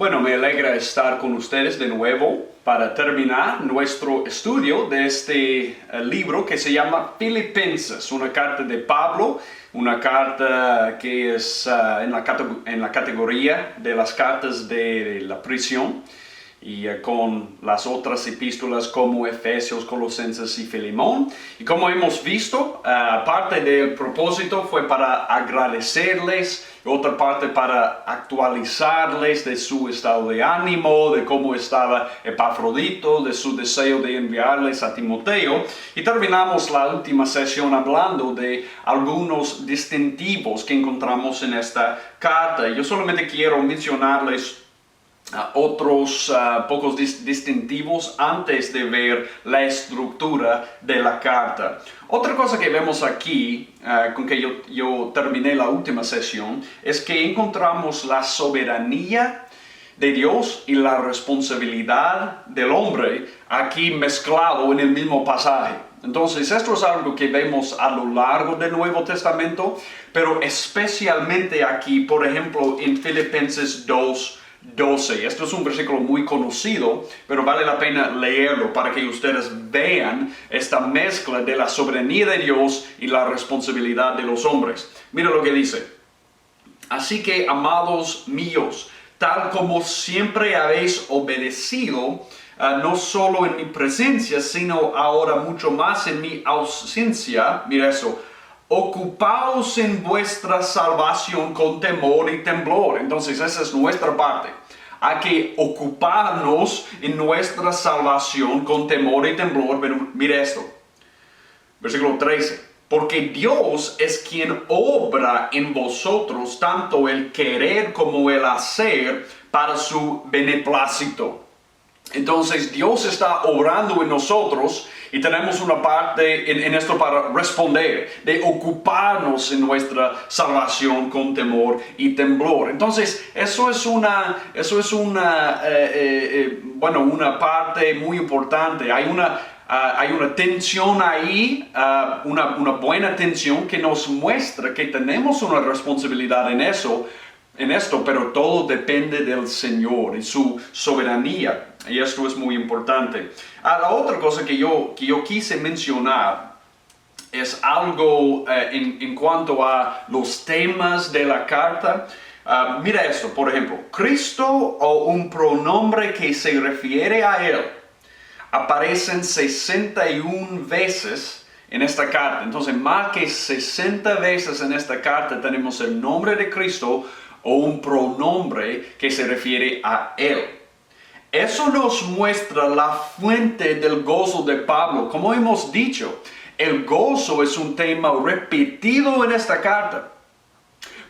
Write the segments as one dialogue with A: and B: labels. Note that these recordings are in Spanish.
A: Bueno, me alegra estar con ustedes de nuevo para terminar nuestro estudio de este libro que se llama Filipenses, una carta de Pablo, una carta que es en la categoría de las cartas de la prisión y con las otras epístolas como Efesios, Colosenses y Filemón. Y como hemos visto, parte del propósito fue para agradecerles, otra parte para actualizarles de su estado de ánimo, de cómo estaba Epafrodito, de su deseo de enviarles a Timoteo. Y terminamos la última sesión hablando de algunos distintivos que encontramos en esta carta. Yo solamente quiero mencionarles otros pocos distintivos antes de ver la estructura de la carta. Otra cosa que vemos aquí, con que yo terminé la última sesión, es que encontramos la soberanía de Dios y la responsabilidad del hombre aquí mezclado en el mismo pasaje. Entonces, esto es algo que vemos a lo largo del Nuevo Testamento, pero especialmente aquí, por ejemplo, en Filipenses 2:12. Esto es un versículo muy conocido, pero vale la pena leerlo para que ustedes vean esta mezcla de la soberanía de Dios y la responsabilidad de los hombres. Mira lo que dice. Así que, amados míos, tal como siempre habéis obedecido, no solo en mi presencia, sino ahora mucho más en mi ausencia, mira eso, ocupaos en vuestra salvación con temor y temblor. Entonces esa es nuestra parte. Hay que ocuparnos en nuestra salvación con temor y temblor. Pero mira esto. Versículo 13. Porque Dios es quien obra en vosotros tanto el querer como el hacer para su beneplácito. Entonces Dios está obrando en nosotros y tenemos una parte en esto para responder, de ocuparnos en nuestra salvación con temor y temblor. Entonces eso es una parte muy importante. Hay una tensión ahí, una buena tensión que nos muestra que tenemos una responsabilidad en esto, pero todo depende del Señor y su soberanía. Y esto es muy importante. La otra cosa que yo quise mencionar es algo en cuanto a los temas de la carta. Mira esto, por ejemplo, Cristo o un pronombre que se refiere a Él aparecen 61 veces en esta carta. Entonces, más que 60 veces en esta carta tenemos el nombre de Cristo o un pronombre que se refiere a Él. Eso nos muestra la fuente del gozo de Pablo. Como hemos dicho, el gozo es un tema repetido en esta carta.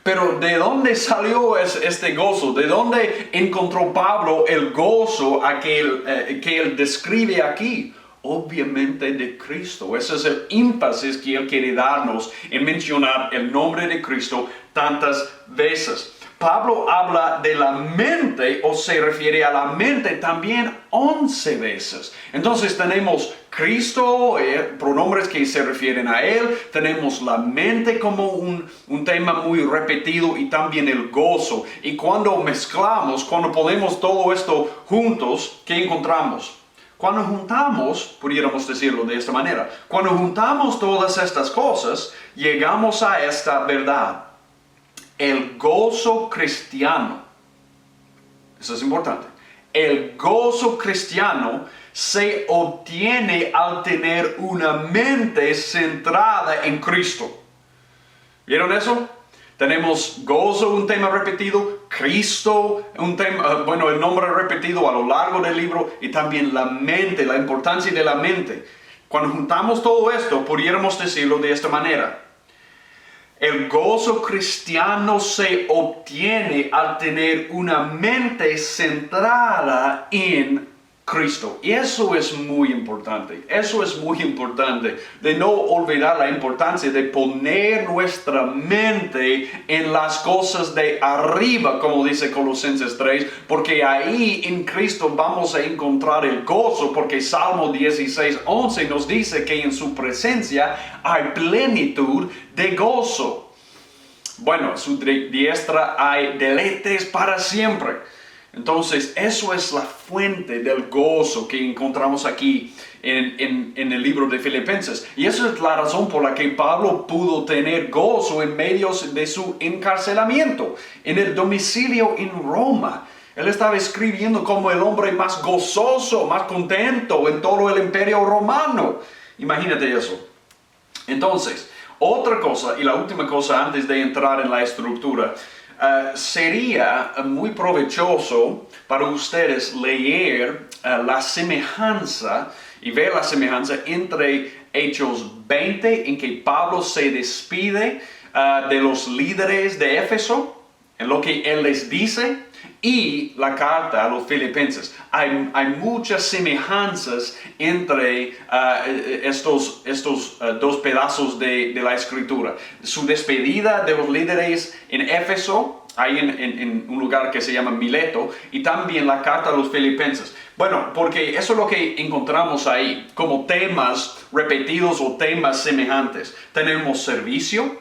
A: Pero ¿de dónde salió este gozo? ¿De dónde encontró Pablo el gozo que él describe aquí? Obviamente de Cristo. Ese es el énfasis que él quiere darnos en mencionar el nombre de Cristo tantas veces. Pablo habla de la mente o se refiere a la mente también 11 veces. Entonces tenemos Cristo, pronombres que se refieren a Él. Tenemos la mente como un tema muy repetido y también el gozo. Y cuando mezclamos, cuando ponemos todo esto juntos, ¿qué encontramos? Cuando juntamos, pudiéramos decirlo de esta manera, cuando juntamos todas estas cosas, llegamos a esta verdad. El gozo cristiano, eso es importante, el gozo cristiano se obtiene al tener una mente centrada en Cristo. ¿Vieron eso? Tenemos gozo, un tema repetido, Cristo, un tema, el nombre repetido a lo largo del libro y también la mente, la importancia de la mente. Cuando juntamos todo esto, pudiéramos decirlo de esta manera. El gozo cristiano se obtiene al tener una mente centrada en Cristo. Y eso es muy importante. Eso es muy importante. De no olvidar la importancia de poner nuestra mente en las cosas de arriba, como dice Colosenses 3, porque ahí en Cristo vamos a encontrar el gozo, porque Salmo 16:11 nos dice que en su presencia hay plenitud de gozo. Bueno, su diestra hay deleites para siempre. Entonces, eso es la fuente del gozo que encontramos aquí en el libro de Filipenses. Y esa es la razón por la que Pablo pudo tener gozo en medio de su encarcelamiento, en el domicilio en Roma. Él estaba escribiendo como el hombre más gozoso, más contento en todo el imperio romano. Imagínate eso. Entonces, otra cosa, y la última cosa antes de entrar en la estructura, sería muy provechoso para ustedes leer la semejanza y ver la semejanza entre Hechos 20, en que Pablo se despide de los líderes de Éfeso, en lo que él les dice, y la carta a los filipenses. Hay muchas semejanzas entre estos dos pedazos de la escritura. Su despedida de los líderes en Éfeso, ahí en un lugar que se llama Mileto, y también la carta a los filipenses. Bueno, porque eso es lo que encontramos ahí, como temas repetidos o temas semejantes. Tenemos servicio.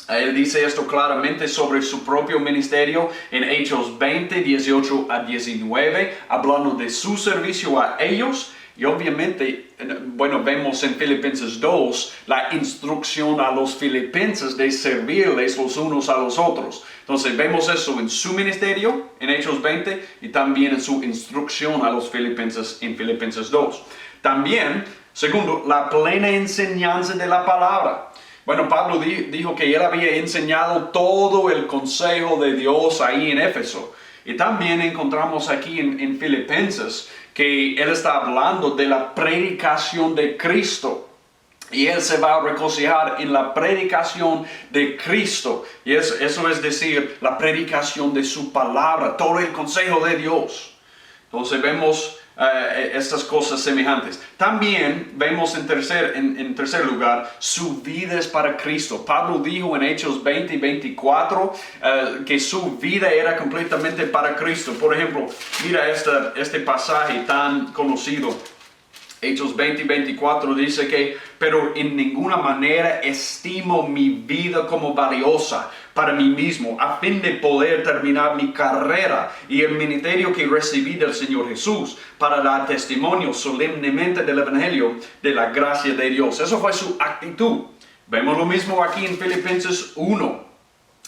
A: Él dice esto claramente sobre su propio ministerio en Hechos 20, 18 a 19, hablando de su servicio a ellos. Y obviamente, bueno, vemos en Filipenses 2 la instrucción a los filipenses de servirles los unos a los otros. Entonces vemos eso en su ministerio en Hechos 20 y también en su instrucción a los filipenses en Filipenses 2. También, segundo, la plena enseñanza de la palabra. Bueno, Pablo dijo que él había enseñado todo el consejo de Dios ahí en Éfeso. Y también encontramos aquí en Filipenses que él está hablando de la predicación de Cristo. Y él se va a regocijar en la predicación de Cristo. Y eso es decir, la predicación de su palabra, todo el consejo de Dios. Entonces vemos estas cosas semejantes. También vemos en tercer lugar, su vida es para Cristo. Pablo dijo en Hechos 20 y 24 que su vida era completamente para Cristo. Por ejemplo, mira este pasaje tan conocido. Hechos 20 y 24 dice que, pero en ninguna manera estimo mi vida como valiosa para mí mismo, a fin de poder terminar mi carrera y el ministerio que recibí del Señor Jesús, para dar testimonio solemnemente del Evangelio de la gracia de Dios. Eso fue su actitud. Vemos lo mismo aquí en Filipenses 1.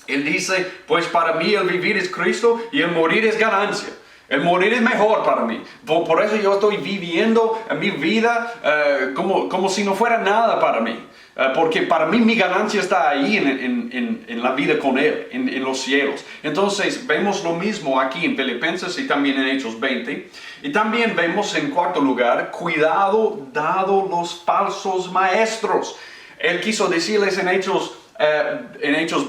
A: Él dice, pues para mí el vivir es Cristo y el morir es ganancia. El morir es mejor para mí. Por eso yo estoy viviendo mi vida como si no fuera nada para mí. Porque para mí mi ganancia está ahí en la vida con Él, en los cielos. Entonces vemos lo mismo aquí en Filipenses y también en Hechos 20. Y también vemos en cuarto lugar, cuidado dado los falsos maestros. Él quiso decirles en Hechos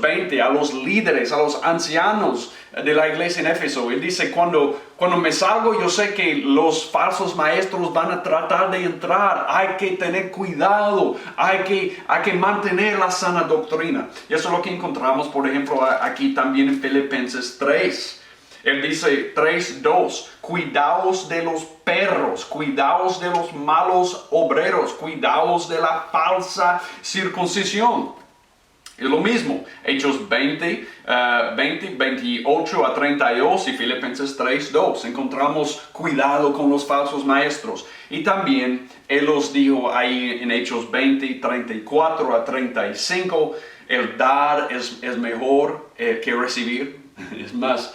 A: 20 a los líderes, a los ancianos de la iglesia en Éfeso. Él dice, cuando me salgo, yo sé que los falsos maestros van a tratar de entrar. Hay que tener cuidado, hay que mantener la sana doctrina. Y eso es lo que encontramos, por ejemplo, aquí también en Filipenses 3. Él dice 3:2, cuidaos de los perros, cuidaos de los malos obreros, cuidaos de la falsa circuncisión. Es lo mismo, Hechos 20, 28 a 32 y Filipenses 3:2. Encontramos cuidado con los falsos maestros. Y también Él los dijo ahí en Hechos 20, 34 a 35, el dar es mejor que recibir. Es más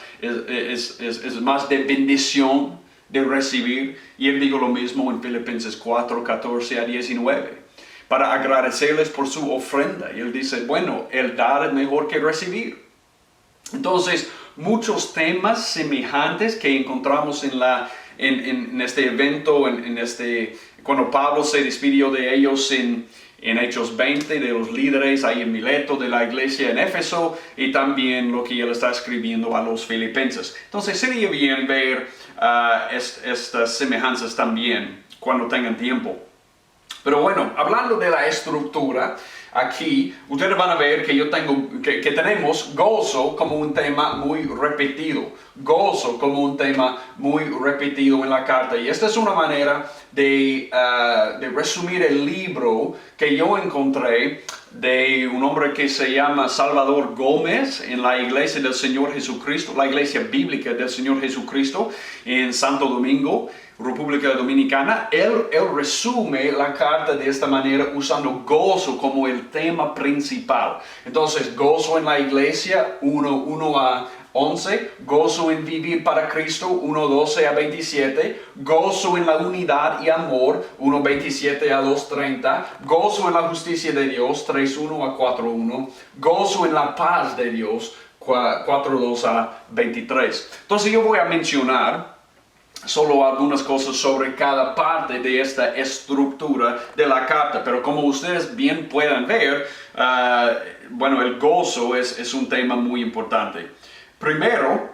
A: de bendición de recibir. Y Él dijo lo mismo en Filipenses 4, 14 a 19. Para agradecerles por su ofrenda. Y él dice, bueno, el dar es mejor que recibir. Entonces, muchos temas semejantes que encontramos en este evento, cuando Pablo se despidió de ellos en Hechos 20, de los líderes ahí en Mileto, de la iglesia en Éfeso, y también lo que él está escribiendo a los filipenses. Entonces, sería bien ver estas semejanzas también cuando tengan tiempo. Pero bueno, hablando de la estructura, aquí ustedes van a ver que tenemos gozo como un tema muy repetido. Gozo como un tema muy repetido en la carta. Y esta es una manera de resumir el libro que yo encontré de un hombre que se llama Salvador Gómez en la iglesia del Señor Jesucristo, la iglesia bíblica del Señor Jesucristo en Santo Domingo, República Dominicana. Él resume la carta de esta manera usando gozo como el tema principal. Entonces, gozo en la iglesia, 1 a 11, gozo en vivir para Cristo, 1:12 a 27, gozo en la unidad y amor, 1:27 a 2:30, gozo en la justicia de Dios, 3:1 a 4:1, gozo en la paz de Dios, 4:2 a 23. Entonces yo voy a mencionar solo algunas cosas sobre cada parte de esta estructura de la carta, pero como ustedes bien puedan ver, bueno, el gozo es un tema muy importante. Primero,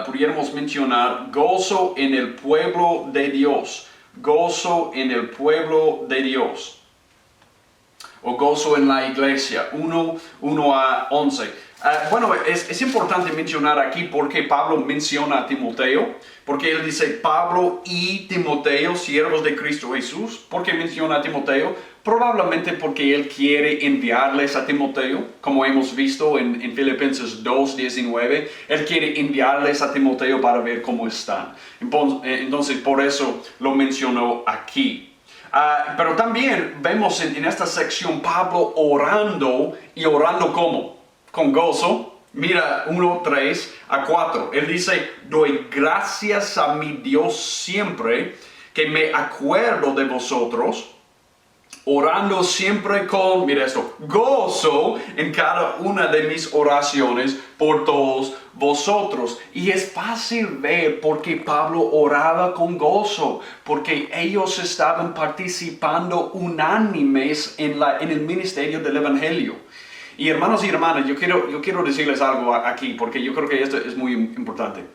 A: pudiéramos mencionar gozo en el pueblo de Dios, gozo en el pueblo de Dios, o gozo en la iglesia, 1 a 11. Bueno, es importante mencionar aquí porque Pablo menciona a Timoteo, porque él dice Pablo y Timoteo, siervos de Cristo Jesús. ¿Por qué menciona a Timoteo? Probablemente porque él quiere enviarles a Timoteo, como hemos visto en Filipenses 2:19. Él quiere enviarles a Timoteo para ver cómo están. Entonces, por eso lo mencionó aquí. Pero también vemos en esta sección Pablo orando, y orando ¿cómo? Con gozo. Mira, 1:3 a 4. Él dice, doy gracias a mi Dios siempre que me acuerdo de vosotros, orando siempre con, mira esto, gozo en cada una de mis oraciones por todos vosotros. Y es fácil ver por qué Pablo oraba con gozo, porque ellos estaban participando unánimes en el ministerio del Evangelio. Y hermanos y hermanas, yo quiero decirles algo aquí, porque yo creo que esto es muy importante.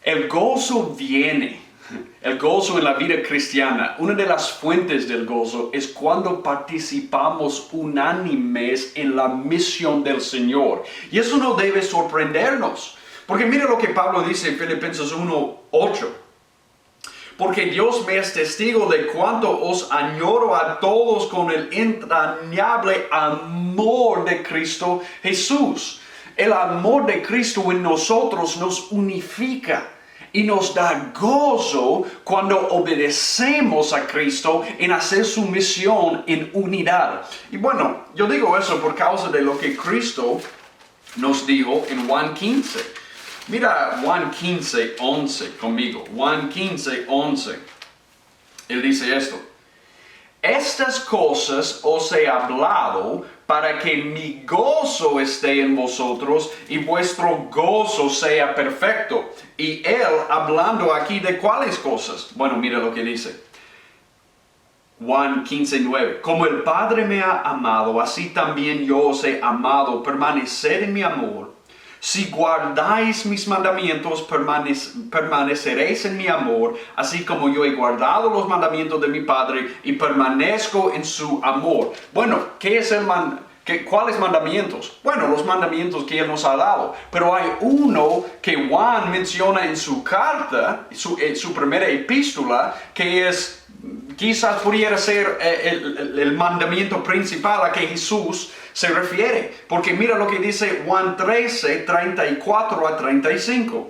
A: El gozo en la vida cristiana, una de las fuentes del gozo es cuando participamos unánimes en la misión del Señor. Y eso no debe sorprendernos, porque mira lo que Pablo dice en Filipenses 1:8. Porque Dios me es testigo de cuánto os añoro a todos con el entrañable amor de Cristo Jesús. El amor de Cristo en nosotros nos unifica y nos da gozo cuando obedecemos a Cristo en hacer su misión en unidad. Y bueno, yo digo eso por causa de lo que Cristo nos dijo en Juan 15. Mira Juan 15:11 conmigo. Juan 15:11. Él dice esto. Estas cosas os he hablado para que mi gozo esté en vosotros y vuestro gozo sea perfecto. Y él hablando aquí de cuáles cosas. Bueno, mira lo que dice. Juan 15:9. Como el Padre me ha amado, así también yo os he amado. Permaneced en mi amor. Si guardáis mis mandamientos, permaneceréis en mi amor, así como yo he guardado los mandamientos de mi Padre y permanezco en su amor. Bueno, ¿cuáles mandamientos? Bueno, los mandamientos que Él nos ha dado. Pero hay uno que Juan menciona en su carta, en su primera epístola, que es, quizás pudiera ser el mandamiento principal a que Jesús se refiere, porque mira lo que dice Juan 13:34 a 35.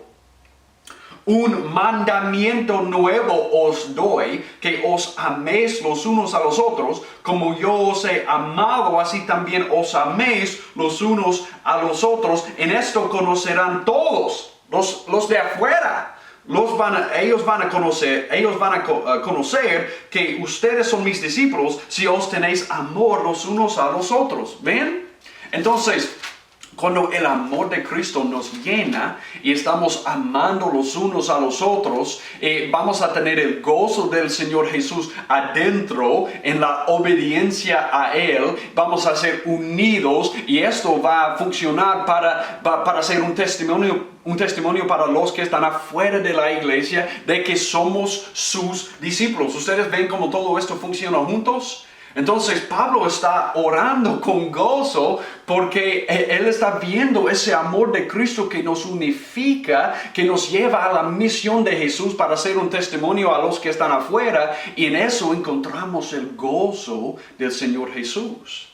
A: Un mandamiento nuevo os doy, que os améis los unos a los otros, como yo os he amado, así también os améis los unos a los otros. En esto conocerán todos, los de afuera. Ellos van a conocer que ustedes son mis discípulos si os tenéis amor los unos a los otros. ¿Ven? Entonces, cuando el amor de Cristo nos llena y estamos amando los unos a los otros, vamos a tener el gozo del Señor Jesús adentro en la obediencia a Él. Vamos a ser unidos y esto va a funcionar para ser un testimonio para los que están afuera de la iglesia de que somos sus discípulos. ¿Ustedes ven cómo todo esto funciona juntos? Entonces Pablo está orando con gozo porque él está viendo ese amor de Cristo que nos unifica, que nos lleva a la misión de Jesús para ser un testimonio a los que están afuera, y en eso encontramos el gozo del Señor Jesús,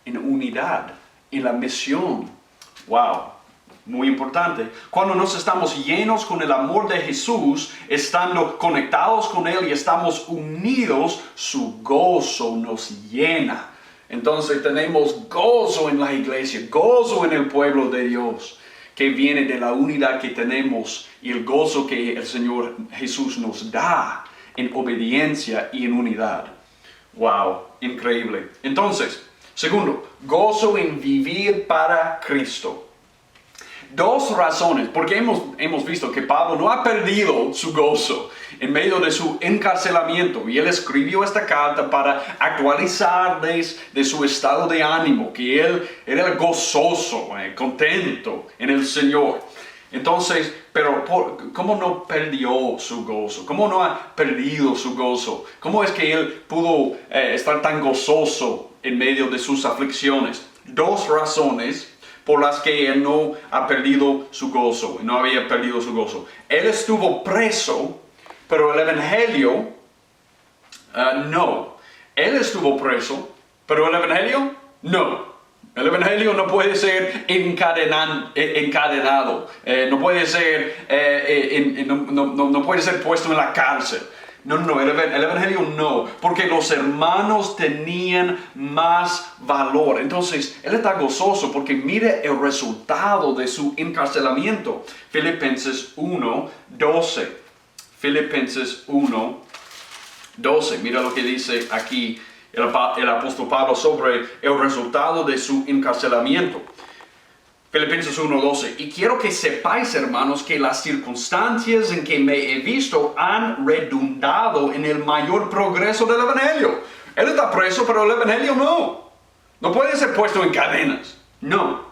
A: en unidad, en la misión. ¡Wow! Muy importante. Cuando nos estamos llenos con el amor de Jesús, estando conectados con Él y estamos unidos, su gozo nos llena. Entonces tenemos gozo en la iglesia, gozo en el pueblo de Dios, que viene de la unidad que tenemos y el gozo que el Señor Jesús nos da en obediencia y en unidad. ¡Wow! Increíble. Entonces, segundo, gozo en vivir para Cristo. Dos razones, porque hemos visto que Pablo no ha perdido su gozo en medio de su encarcelamiento, y él escribió esta carta para actualizarles de su estado de ánimo, que él era gozoso, contento en el Señor. Entonces, pero ¿cómo no perdió su gozo? ¿Cómo no ha perdido su gozo? ¿Cómo es que él pudo estar tan gozoso en medio de sus aflicciones? Dos razones por las que él no ha perdido su gozo, no había perdido su gozo. Él estuvo preso, pero el Evangelio no. Él estuvo preso, pero el Evangelio no. El Evangelio no puede ser encadenado, no puede ser, no puede ser puesto en la cárcel. No, el Evangelio no, porque los hermanos tenían más valor. Entonces, él está gozoso porque mire el resultado de su encarcelamiento. Filipenses 1:12. Filipenses 1:12. Mira lo que dice aquí el apóstol Pablo sobre el resultado de su encarcelamiento. Filipenses 1:12. Y quiero que sepáis, hermanos, que las circunstancias en que me he visto han redundado en el mayor progreso del Evangelio. Él está preso, pero el Evangelio no. No puede ser puesto en cadenas. No.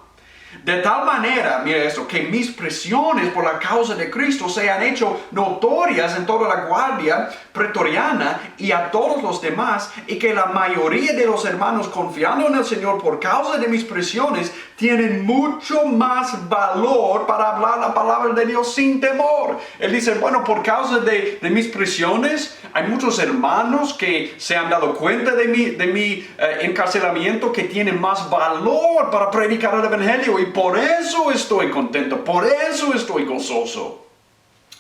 A: De tal manera, mira esto, que mis prisiones por la causa de Cristo se han hecho notorias en toda la guardia pretoriana y a todos los demás, y que la mayoría de los hermanos, confiando en el Señor por causa de mis prisiones, tienen mucho más valor para hablar la palabra de Dios sin temor. Él dice, bueno, por causa de mis prisiones, hay muchos hermanos que se han dado cuenta de mi encarcelamiento, que tienen más valor para predicar el Evangelio, y por eso estoy contento, por eso estoy gozoso.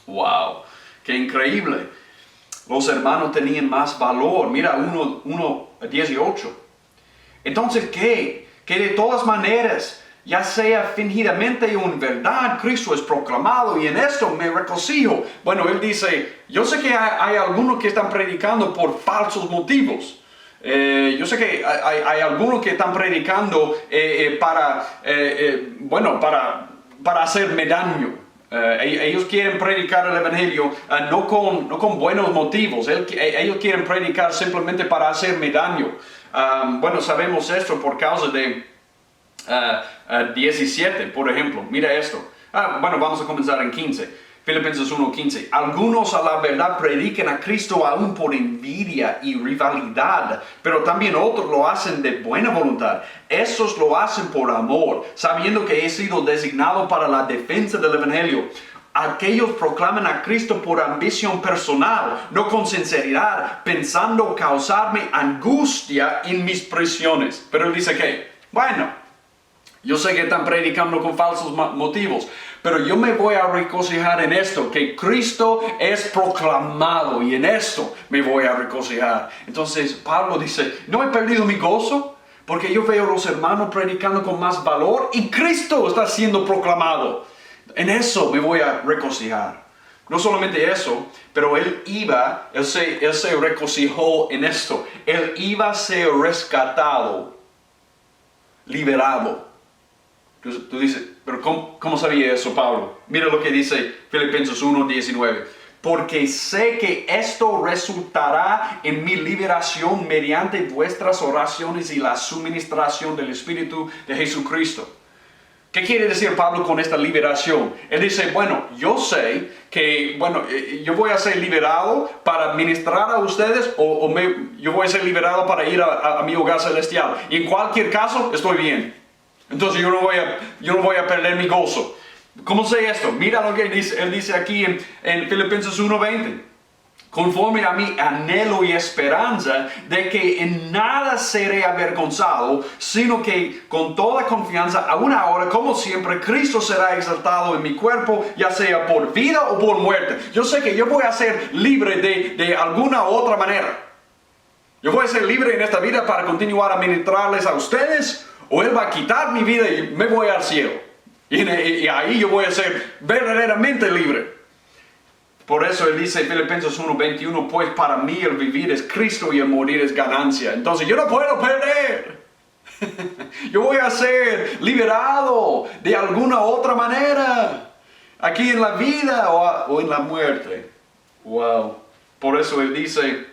A: ¡Wow! ¡Qué increíble! Los hermanos tenían más valor. Mira, 1:18. Entonces, ¿qué? Que de todas maneras, ya sea fingidamente o en verdad, Cristo es proclamado, y en esto me regocijo. Bueno, él dice, yo sé que hay algunos que están predicando por falsos motivos. Yo sé que hay algunos que están predicando para hacerme daño. Ellos quieren predicar el Evangelio no con buenos motivos. Ellos quieren predicar simplemente para hacerme daño. Bueno, sabemos esto por causa de 17, por ejemplo. Mira esto. Bueno, vamos a comenzar en 15. Filipenses 1:15. Algunos a la verdad predican a Cristo aún por envidia y rivalidad, pero también otros lo hacen de buena voluntad. Estos lo hacen por amor, sabiendo que he sido designado para la defensa del Evangelio. Aquellos proclaman a Cristo por ambición personal, no con sinceridad, pensando causarme angustia en mis prisiones. Pero él dice que, bueno, yo sé que están predicando con falsos motivos, pero yo me voy a regocijar en esto, que Cristo es proclamado, y en esto me voy a regocijar. Entonces Pablo dice, no he perdido mi gozo, porque yo veo a los hermanos predicando con más valor y Cristo está siendo proclamado. En eso me voy a regocijar. No solamente eso, pero él se regocijó en esto. Él iba a ser rescatado, liberado. Tú dices, pero ¿cómo sabía eso, Pablo? Mira lo que dice Filipenses 1:19. Porque sé que esto resultará en mi liberación mediante vuestras oraciones y la suministración del Espíritu de Jesucristo. ¿Qué quiere decir Pablo con esta liberación? Él dice, bueno, yo sé que, yo voy a ser liberado para ministrar a ustedes yo voy a ser liberado para ir a mi hogar celestial. Y en cualquier caso, estoy bien. Entonces yo no voy a perder mi gozo. ¿Cómo sé esto? Mira lo que él dice aquí en Filipenses 1:20. Conforme a mi anhelo y esperanza de que en nada seré avergonzado, sino que con toda confianza, aún ahora, como siempre, Cristo será exaltado en mi cuerpo, ya sea por vida o por muerte. Yo sé que yo voy a ser libre de alguna otra manera. Yo voy a ser libre en esta vida para continuar a ministrarles a ustedes, o Él va a quitar mi vida y me voy al cielo. Y ahí yo voy a ser verdaderamente libre. Por eso él dice en Filipenses 1:21, pues para mí el vivir es Cristo y el morir es ganancia. Entonces yo no puedo perder. Yo voy a ser liberado de alguna otra manera. Aquí en la vida o en la muerte. Wow. Por eso él dice,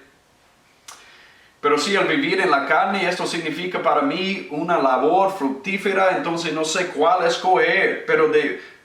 A: pero si al vivir en la carne, esto significa para mí una labor fructífera, entonces no sé cuál escoger, pero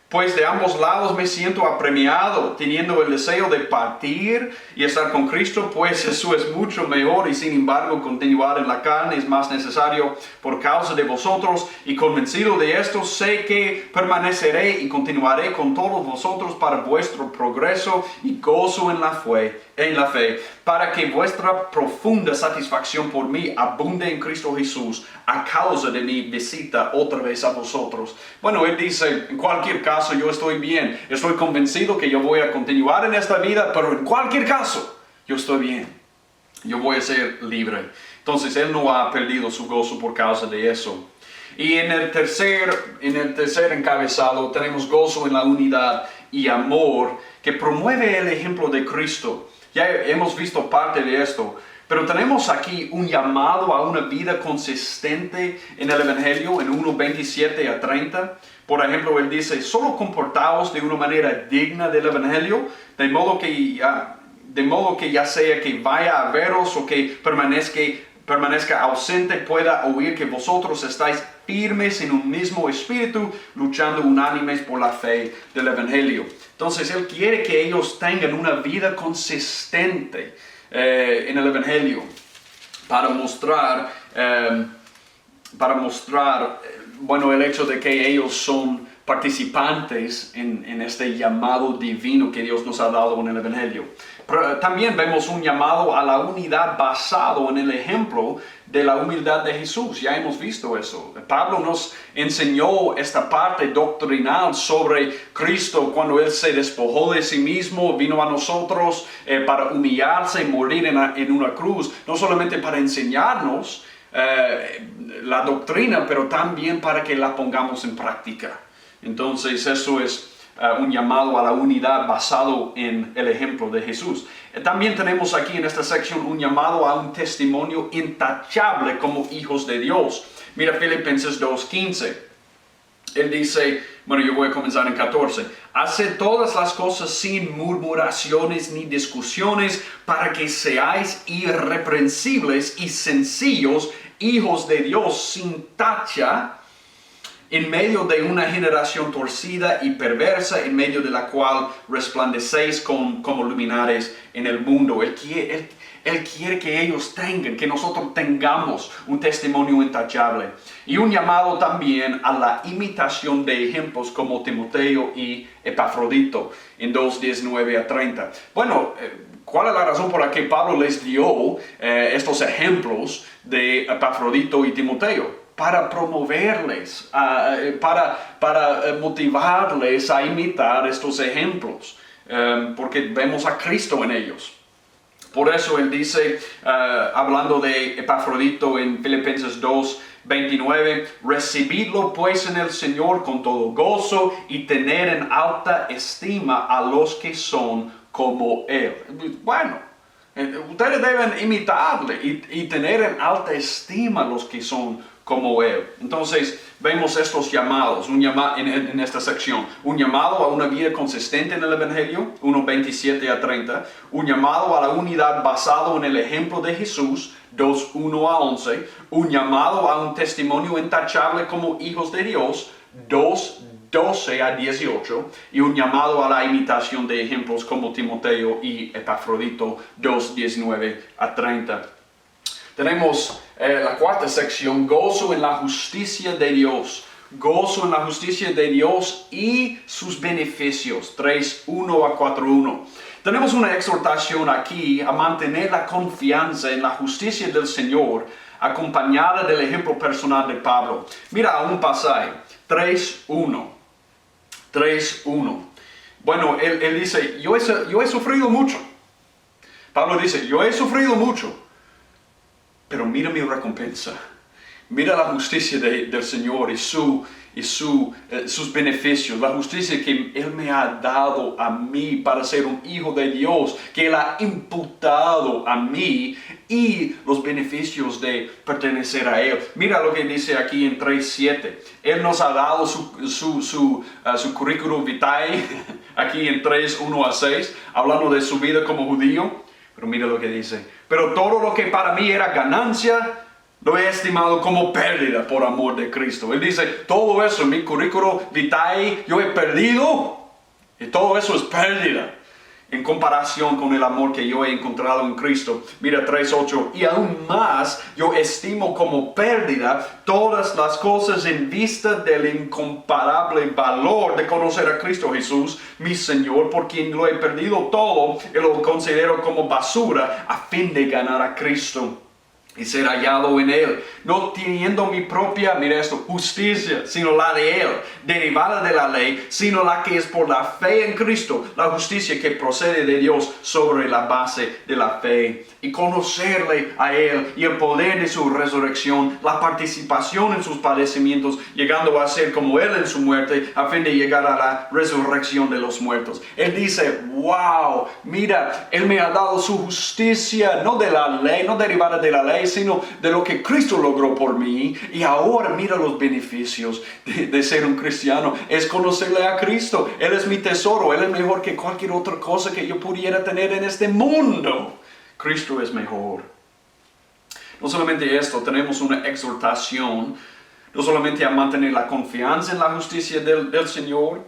A: pues de ambos lados me siento apremiado, teniendo el deseo de partir y estar con Cristo, pues eso es mucho mejor y sin embargo continuar en la carne es más necesario por causa de vosotros y convencido de esto sé que permaneceré y continuaré con todos vosotros para vuestro progreso y gozo en la fe, para que vuestra profunda satisfacción por mí abunde en Cristo Jesús a causa de mi visita otra vez a vosotros. Bueno, él dice, en cualquier caso yo estoy bien, estoy convencido que yo voy a continuar en esta vida, pero en cualquier caso yo estoy bien, yo voy a ser libre. Entonces él no ha perdido su gozo por causa de eso. Y en el tercer encabezado tenemos gozo en la unidad y amor que promueve el ejemplo de Cristo. Ya hemos visto parte de esto, pero tenemos aquí un llamado a una vida consistente en el Evangelio en 1:27-30. Por ejemplo, él dice, solo comportaos de una manera digna del Evangelio, de modo que ya sea que vaya a veros o que permanezca ausente, pueda oír que vosotros estáis firmes en un mismo espíritu, luchando unánimes por la fe del Evangelio. Entonces, él quiere que ellos tengan una vida consistente en el Evangelio para mostrar, el hecho de que ellos son participantes en este llamado divino que Dios nos ha dado en el Evangelio. Pero también vemos un llamado a la unidad basado en el ejemplo de la humildad de Jesús. Ya hemos visto eso. Pablo nos enseñó esta parte doctrinal sobre Cristo cuando Él se despojó de sí mismo, vino a nosotros para humillarse y morir en una cruz, no solamente para enseñarnos la doctrina, pero también para que la pongamos en práctica. Entonces eso es un llamado a la unidad basado en el ejemplo de Jesús. También tenemos aquí en esta sección un llamado a un testimonio intachable como hijos de Dios. Mira Filipenses 2:15. Él dice, yo voy a comenzar en 14. Haced todas las cosas sin murmuraciones ni discusiones, para que seáis irreprensibles y sencillos, hijos de Dios sin tacha, en medio de una generación torcida y perversa, en medio de la cual resplandecéis como luminares en el mundo. Él quiere que ellos que nosotros tengamos un testimonio intachable. Y un llamado también a la imitación de ejemplos como Timoteo y Epafrodito en 2:19-30. ¿Cuál es la razón por la que Pablo les dio estos ejemplos de Epafrodito y Timoteo? Para promoverles, para motivarles a imitar estos ejemplos, porque vemos a Cristo en ellos. Por eso él dice, hablando de Epafrodito en Filipenses 2:29, recibidlo pues en el Señor con todo gozo y tener en alta estima a los que son como Él. Ustedes deben imitarle y tener en alta estima a los que son como Él. Entonces vemos estos llamados en esta sección. Un llamado a una vida consistente en el Evangelio, 1:27-30. Un llamado a la unidad basado en el ejemplo de Jesús, 2:1-11. Un llamado a un testimonio intachable como hijos de Dios, 2, 12 a 18 y un llamado a la imitación de ejemplos como Timoteo y Epafrodito 2, 19 a 30. Tenemos la cuarta sección, gozo en la justicia de Dios. Gozo en la justicia de Dios y sus beneficios, 3, 1 a 4, 1. Tenemos una exhortación aquí a mantener la confianza en la justicia del Señor, acompañada del ejemplo personal de Pablo. Mira un pasaje, 3, 1. 3, 1. Bueno, él dice, yo he sufrido mucho. Pablo dice, yo he sufrido mucho, pero mira mi recompensa. Mira la justicia del Señor y sus beneficios, la justicia que Él me ha dado a mí para ser un hijo de Dios, que Él ha imputado a mí y los beneficios de pertenecer a Él. Mira lo que dice aquí en 3.7. Él nos ha dado su currículum vitae, aquí en 3.1 a 6, hablando de su vida como judío. Pero mira lo que dice. Pero todo lo que para mí era ganancia, lo he estimado como pérdida por amor de Cristo. Él dice, todo eso, mi currículum vitae, yo he perdido. Y todo eso es pérdida en comparación con el amor que yo he encontrado en Cristo. Mira 3.8. Y aún más, yo estimo como pérdida todas las cosas en vista del incomparable valor de conocer a Cristo Jesús, mi Señor, por quien lo he perdido todo y lo considero como basura a fin de ganar a Cristo y ser hallado en Él, no teniendo mi propia, mira esto, justicia, sino la de Él, derivada de la ley, sino la que es por la fe en Cristo, la justicia que procede de Dios sobre la base de la fe, y conocerle a Él y el poder de su resurrección, la participación en sus padecimientos, llegando a ser como Él en su muerte, a fin de llegar a la resurrección de los muertos. Él dice, wow, mira, Él me ha dado su justicia, no de la ley, no derivada de la ley, sino de lo que Cristo logró por mí. Y ahora mira los beneficios de ser un cristiano. Es conocerle a Cristo. Él es mi tesoro. Él es mejor que cualquier otra cosa que yo pudiera tener en este mundo. Cristo es mejor. No solamente esto, tenemos una exhortación, no solamente a mantener la confianza en la justicia del Señor,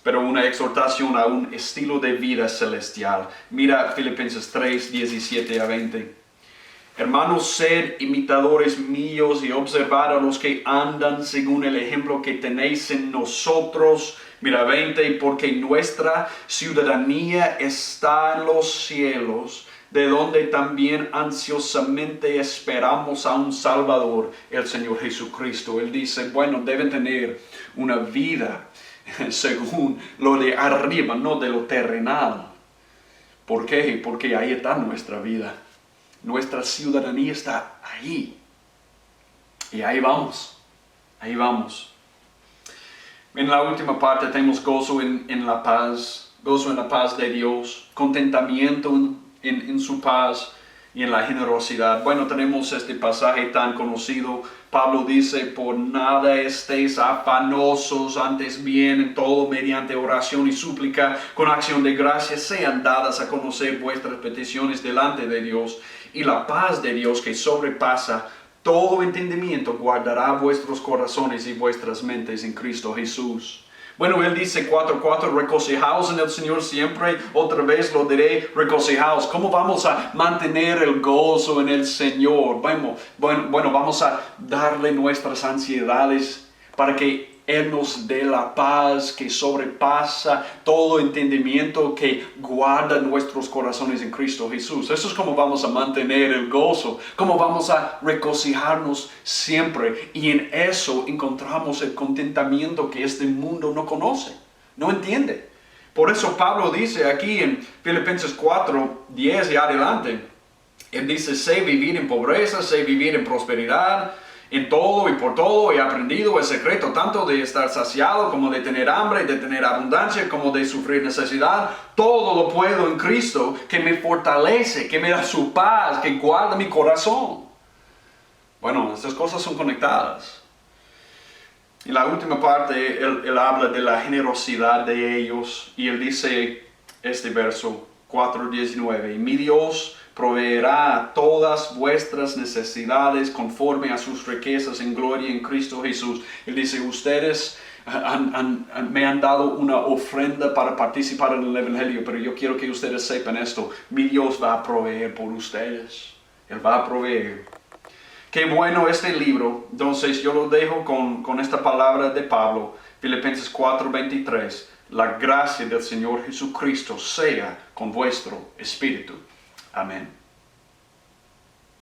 A: pero una exhortación a un estilo de vida celestial. Mira Filipenses 3, 17 a 20. Hermanos, sed imitadores míos y observad a los que andan según el ejemplo que tenéis en nosotros. Mira 20, porque nuestra ciudadanía está en los cielos, de donde también ansiosamente esperamos a un Salvador, el Señor Jesucristo. Él dice, bueno, deben tener una vida según lo de arriba, no de lo terrenal. ¿Por qué? Porque ahí está nuestra vida. Nuestra ciudadanía está ahí. Y ahí vamos. Ahí vamos. En la última parte tenemos gozo en la paz. Gozo en la paz de Dios. Contentamiento en su paz y en la generosidad. Bueno, tenemos este pasaje tan conocido. Pablo dice, por nada estéis afanosos, antes bien en todo mediante oración y súplica, con acción de gracias, sean dadas a conocer vuestras peticiones delante de Dios. Y la paz de Dios que sobrepasa todo entendimiento guardará vuestros corazones y vuestras mentes en Cristo Jesús. Bueno, él dice 4:4, regocijaos en el Señor siempre, otra vez lo diré, regocijaos. ¿Cómo vamos a mantener el gozo en el Señor? Bueno, vamos a darle nuestras ansiedades para que Él nos dé la paz que sobrepasa todo entendimiento, que guarda nuestros corazones en Cristo Jesús. Eso es como vamos a mantener el gozo, como vamos a regocijarnos siempre. Y en eso encontramos el contentamiento que este mundo no conoce, no entiende. Por eso Pablo dice aquí en Filipenses 4, 10 y adelante, él dice, sé vivir en pobreza, sé vivir en prosperidad, en todo y por todo he aprendido el secreto tanto de estar saciado como de tener hambre, de tener abundancia como de sufrir necesidad. Todo lo puedo en Cristo que me fortalece, que me da su paz, que guarda mi corazón. Bueno, estas cosas son conectadas. En la última parte él habla de la generosidad de ellos y él dice este verso 4:19, mi Dios proveerá todas vuestras necesidades conforme a sus riquezas en gloria en Cristo Jesús. Él dice, ustedes me han dado una ofrenda para participar en el Evangelio, pero yo quiero que ustedes sepan esto, mi Dios va a proveer por ustedes. Él va a proveer. Qué bueno este libro. Entonces yo lo dejo con esta palabra de Pablo, Filipenses 4:23. La gracia del Señor Jesucristo sea con vuestro espíritu. Amén.